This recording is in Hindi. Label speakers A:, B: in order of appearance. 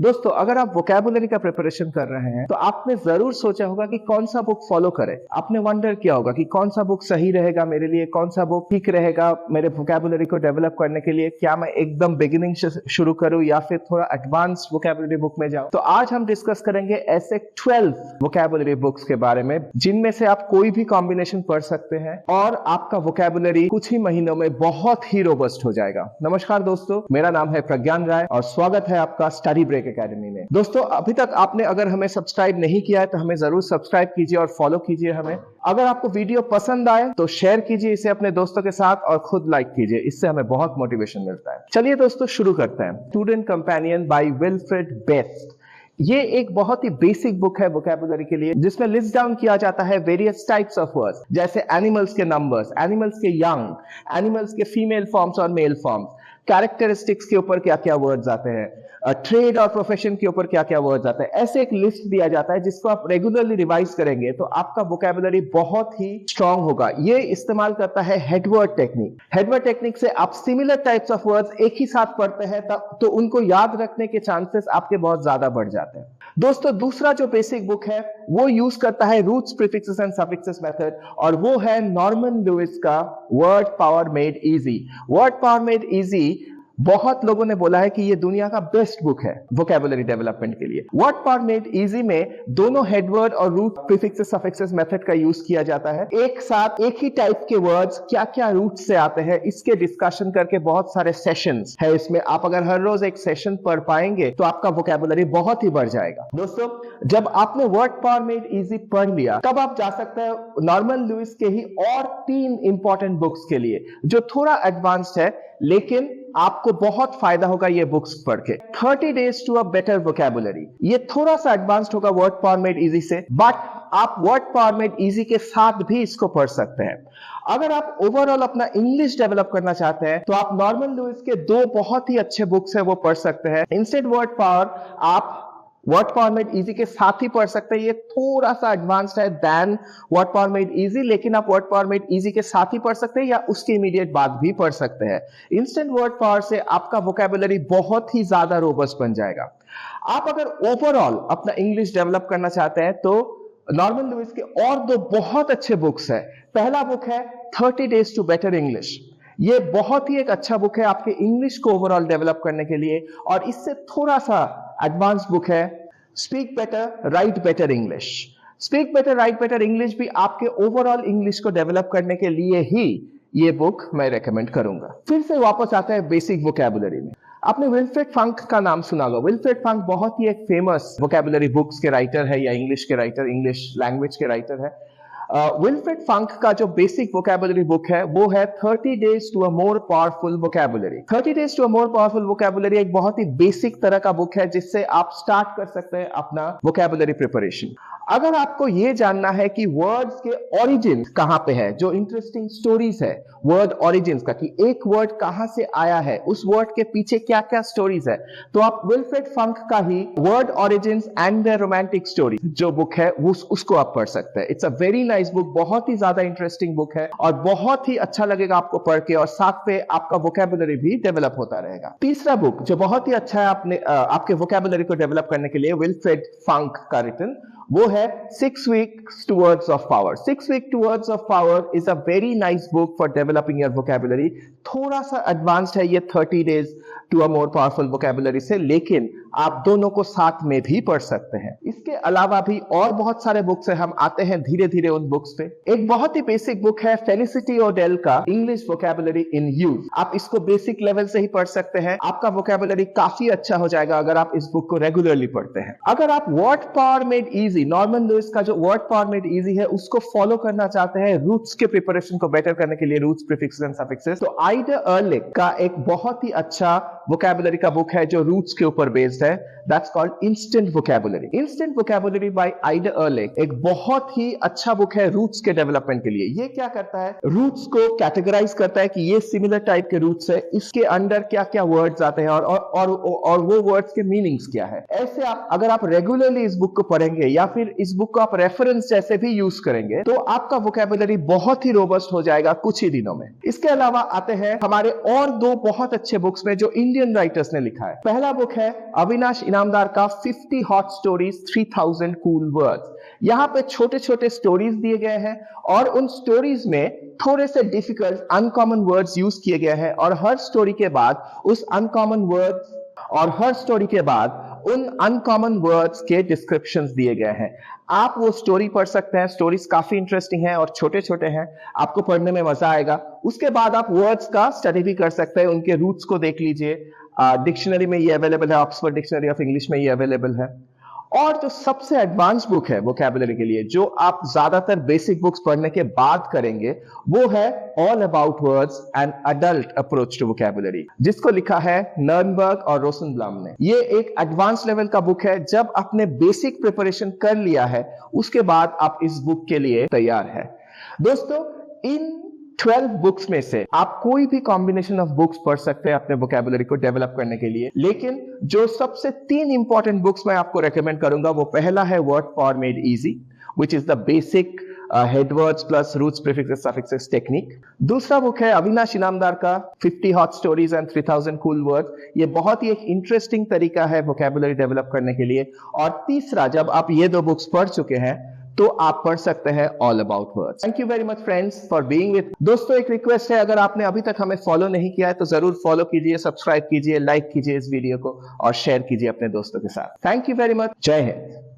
A: दोस्तों, अगर आप वोकैबुलरी का प्रिपरेशन कर रहे हैं तो आपने जरूर सोचा होगा कि कौन सा बुक फॉलो करें। आपने वंडर किया होगा कि कौन सा बुक सही रहेगा मेरे लिए, कौन सा बुक ठीक रहेगा मेरे वोकैबुलरी को डेवलप करने के लिए। क्या मैं एकदम बिगिनिंग से शुरू करूं या फिर थोड़ा एडवांस वोकैबुलरी बुक में जाऊं। तो आज हम डिस्कस करेंगे ऐसे 12 वोकैबुलरी बुक्स के बारे में जिनमें से आप कोई भी कॉम्बिनेशन पढ़ सकते हैं और आपका वोकैबुलरी कुछ ही महीनों में बहुत ही रोबस्ट हो जाएगा। नमस्कार दोस्तों, मेरा नाम है प्रज्ञान राय और स्वागत है आपका स्टडी ब्रेक एकेडमी में। दोस्तों, अभी तक आपने अगर हमें सब्सक्राइब नहीं किया है तो हमें जरूर सब्सक्राइब कीजिए और फॉलो कीजिए हमें। अगर आपको वीडियो पसंद आए तो शेयर कीजिए इसे अपने दोस्तों के साथ और खुद लाइक कीजिए, इससे हमें बहुत मोटिवेशन मिलता है। चलिए दोस्तों, शुरू करते हैं। Student companion by Wilfred Best. ये एक बहुत ही बेसिक बुक है वोकैबुलरी के लिए, जिसमें लिस्ट डाउन किया जाता है वेरियस टाइप्स ऑफ वर्ड्स, जैसे एनिमल्स के नंबर्स, एनिमल्स के यंग, एनिमल्स के फीमेल फॉर्म्स और मेल फॉर्म्स, कैरेक्टरिस्टिक्स के ऊपर क्या क्या वर्ड्स आते हैं, ट्रेड और प्रोफेशन के ऊपर क्या क्या वर्ड्स आते हैं। ऐसे एक लिस्ट दिया जाता है जिसको आप रेगुलरली रिवाइज करेंगे तो आपका वोकैबुलरी बहुत ही स्ट्रांग होगा। ये इस्तेमाल करता है हेडवर्ड टेक्निक। हेडवर्ड टेक्निक से आप सिमिलर टाइप्स ऑफ वर्ड्स एक ही साथ पढ़ते हैं तो उनको याद रखने के चांसेस आपके बहुत ज्यादा बढ़ जाते हैं। दोस्तों, दूसरा जो बेसिक बुक है वो यूज करता है roots, prefixes and suffixes method, और वो है नॉर्मन लुइस का word power made easy. Word power made easy बहुत लोगों ने बोला है कि ये दुनिया का बेस्ट बुक है वोकैबुलरी डेवलपमेंट के लिए। वर्ड पावर मेड इजी में दोनों हेडवर्ड और रूट, प्रीफिक्सेस, सफिक्सेस मेथड का यूज किया जाता है। एक साथ एक ही टाइप के वर्ड्स क्या क्या रूट से आते हैं इसके डिस्कशन करके बहुत सारे सेशंस है इसमें। आप अगर हर रोज एक सेशन पढ़ पाएंगे तो आपका वोकैबुलरी बहुत ही बढ़ जाएगा। दोस्तों, जब आपने वर्ड पावर मेड इजी पढ़ लिया तब आप जा सकते हैं नॉर्मन लुइस के ही और 3 इंपॉर्टेंट बुक्स के लिए जो थोड़ा एडवांस्ड है, लेकिन आपको बहुत फायदा होगा ये बुक्स पढ़ के। 30 days to a better vocabulary, ये थोड़ा सा एडवांस्ड होगा वर्ड पावर मेड इजी से, बट आप वर्ड पावर मेड इजी के साथ भी इसको पढ़ सकते हैं। अगर आप ओवरऑल अपना इंग्लिश डेवलप करना चाहते हैं तो आप नॉर्मन लुइस के 2 बहुत ही अच्छे बुक्स हैं वो पढ़ सकते हैं। इंस्टेंट वर्ड पावर आप वर्ड पावर मेड इजी के साथ ही पढ़ सकते हैं। ये थोड़ा सा एडवांस्ड है than word power made easy, लेकिन आप वर्ड पावर मेड इजी के साथ ही पढ़ सकते हैं या उसके इमीडिएट बाद भी पढ़ सकते हैं। इंस्टेंट वर्ड पावर से आपका वोकैबुलरी बहुत ही ज्यादा रोबस्ट बन जाएगा। आप अगर ओवरऑल अपना इंग्लिश डेवलप करना चाहते हैं तो नॉर्मन लुइस के और 2 बहुत अच्छे बुक्स है। पहला बुक है 30 डेज टू बेटर इंग्लिश। ये बहुत ही एक अच्छा बुक है आपके इंग्लिश को ओवरऑल डेवलप करने के लिए, और इससे थोड़ा सा एडवांस बुक है speak better right better English. Speak better right better English भी आपके ओवरऑल इंग्लिश को डेवलप करने के लिए ही ये बुक मैं रेकमेंड करूंगा। फिर से वापस आता है बेसिक वोकैबुलरी में। आपने विल्फ्रेड फंक का नाम सुना होगा। विल्फ्रेड फंक बहुत ही एक फेमस वोकैबुलरी बुक्स के राइटर है या इंग्लिश के राइटर, इंग्लिश लैंग्वेज के राइटर है। विल्फ्रेड फंक का जो बेसिक वोकैबुलरी बुक है वो है 30 days to a more powerful vocabulary. 30 days to a more powerful vocabulary एक बहुत ही बेसिक तरह का बुक है जिससे आप स्टार्ट कर सकते हैं अपना वोकैबुलरी प्रिपरेशन। अगर आपको यह जानना है कि वर्ड्स के ओरिजिन कहां पे है, जो इंटरेस्टिंग स्टोरीज है वर्ड ओरिजिन का, कि एक वर्ड कहां से आया है, उस वर्ड के पीछे क्या क्या स्टोरीज है, तो आप विल्फ्रेड फंक का ही word origin and the romantic story जो बुक है उसको आप पढ़ सकते हैं। It's a very nice book, बहुत ही ज्यादा इंटरेस्टिंग बुक है और बहुत ही अच्छा लगेगा आपको पढ़ के, और साथ पे आपका वोकैबुलरी भी डेवलप होता रहेगा। तीसरा बुक जो बहुत ही अच्छा है आपके वोकैबुलरी को डेवलप करने के लिए विल्फ्रेड फंक का रिटन, वो है 6 Weeks Towards of Power। 6 Weeks Towards of Power is a very nice book for developing your vocabulary। थोड़ा सा एडवांस्ड है ये 30 days to a more powerful vocabulary से, लेकिन आप दोनों को साथ में भी पढ़ सकते हैं। इसके अलावा भी और बहुत सारे बुक्स हैं, हम आते हैं धीरे धीरे उन बुक्स पे। एक बहुत ही बेसिक बुक है फेलिसिटी ओडेल का इंग्लिश वोकैबुलरी इन यूज। आप इसको बेसिक लेवल से ही पढ़ सकते हैं, आपका वोकैबुलरी काफी अच्छा हो जाएगा अगर आप इस बुक को रेगुलरली पढ़ते हैं। अगर आप word power made easy, Norman Lewis का जो वर्ड पावर मेड इजी है उसको फॉलो करना चाहते हैं रूट्स के प्रिपरेशन को बेटर करने के लिए, रूट्स, प्रीफिक्सेस एंड सफिक्सेस, तो आइडा अर्लिक का एक बहुत ही अच्छा वोकैबुलरी का बुक है जो रूट्स के ऊपर बेस्ड है। That's called instant vocabulary. Instant vocabulary by Ida Ehrlich एक बहुत ही अच्छा बुक है है रूट्स के डेवलपमेंट के लिए। ये क्या करता है, रूट्स को कैटेगराइज करता है कि ये सिमिलर टाइप के रूट्स है, इसके अंडर क्या क्या वर्ड्स आते हैं और वो वर्ड्स के मीनिंग्स क्या है। ऐसे आप अगर आप रेगुलरली इस बुक को पढ़ेंगे या फिर इस बुक को आप रेफरेंस जैसे भी यूज करेंगे तो आपका वोकैबुलरी बहुत ही रोबस्ट हो जाएगा कुछ ही दिनों में। इसके अलावा आते हैं हमारे और दो बहुत अच्छे बुक्स में जो इंडियन राइटर्स ने लिखा है। पहला बुक है अविनाश इनामदार का 50 हॉट स्टोरीज 3000 कूल वर्ड्स। यहां पे छोटे छोटे स्टोरीज दिए गए हैं और उन स्टोरीज में थोड़े से डिफिकल्ट अनकॉमन वर्ड्स यूज किए गए हैं और हर स्टोरी के बाद उस अनकॉमन वर्ड्स और हर स्टोरी के बाद उन अनकॉमन वर्ड्स के डिस्क्रिप्शंस दिए गए हैं। आप वो स्टोरी पढ़ सकते हैं, स्टोरीज काफी इंटरेस्टिंग है और छोटे छोटे हैं, आपको पढ़ने में मजा आएगा। उसके बाद आप वर्ड्स का स्टडी भी कर सकते हैं, उनके रूट्स को देख लीजिए। डिक्शनरी में ये अवेलेबल है, ऑक्सफोर्ड डिक्शनरी ऑफ इंग्लिश में ये अवेलेबल है। और जो सबसे एडवांस बुक है वोकैबुलरी के लिए, जो आप ज्यादातर बेसिक बुक्स पढ़ने के बाद करेंगे, वो है all about words and adult approach to vocabulary, जिसको लिखा है नर्नबर्ग और रोसेनब्लम ने। ये एक एडवांस लेवल का बुक है। जब आपने बेसिक प्रिपरेशन कर लिया है उसके बाद आप इस बुक के लिए तैयार है। दोस्तों, इन 12 बुक्स में से आप कोई भी कॉम्बिनेशन ऑफ बुक्स पढ़ सकते हैं अपने वोकैबुलरी को डेवलप करने के लिए, लेकिन जो सबसे 3 इंपॉर्टेंट बुक्स मैं आपको रेकमेंड करूंगा, वो पहला है word for made easy, which is the basic headwords plus roots prefixes suffixes technique. दूसरा बुक है अविनाश इनामदार का 50 hot stories and 3000 cool words. ये बहुत ही एक इंटरेस्टिंग तरीका है वोकैबुलरी डेवलप करने के लिए। और तीसरा, जब आप ये 2 बुक्स पढ़ चुके हैं तो आप पढ़ सकते हैं all about words. Thank you very much friends for being with. दोस्तों, एक रिक्वेस्ट है, अगर आपने अभी तक हमें फॉलो नहीं किया है तो जरूर फॉलो कीजिए, सब्सक्राइब कीजिए, लाइक कीजिए इस वीडियो को और शेयर कीजिए अपने दोस्तों के साथ। Thank you very much. जय हिंद।